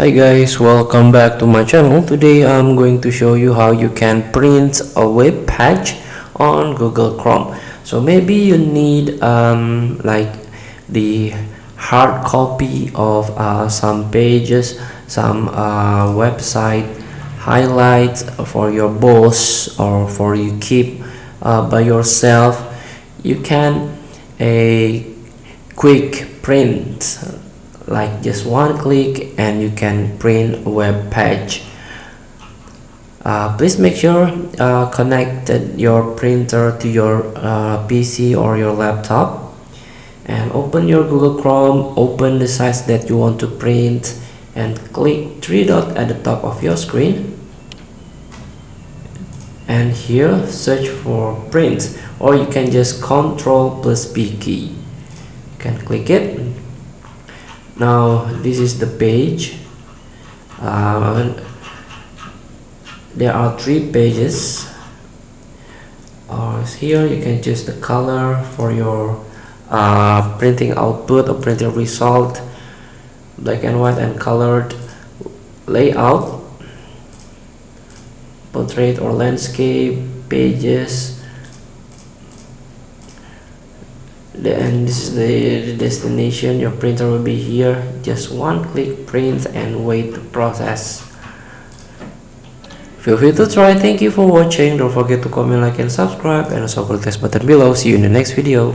Hi guys, welcome back to my channel. Today I'm going to show you how you can print a web page on Google Chrome. So maybe you need like the hard copy of some pages, some website highlights for your boss or for you keep by yourself. You can a quick print like just one click and you can print a web page. Please make sure connected your printer to your PC or your laptop and open your Google Chrome, open the size that you want to print and click three dots at the top of your screen, and here search for print, or you can just Ctrl plus P key. You can click it. Now this is the page. There are three pages. Here you can choose the color for your printing output or printing result, black and white and colored, layout, portrait or landscape, pages, and this is the destination. Your printer will be here. Just one click print and wait to process. Feel free to try. Thank you for watching. Don't forget to comment, like and subscribe, and also click the button below. See you in the next video.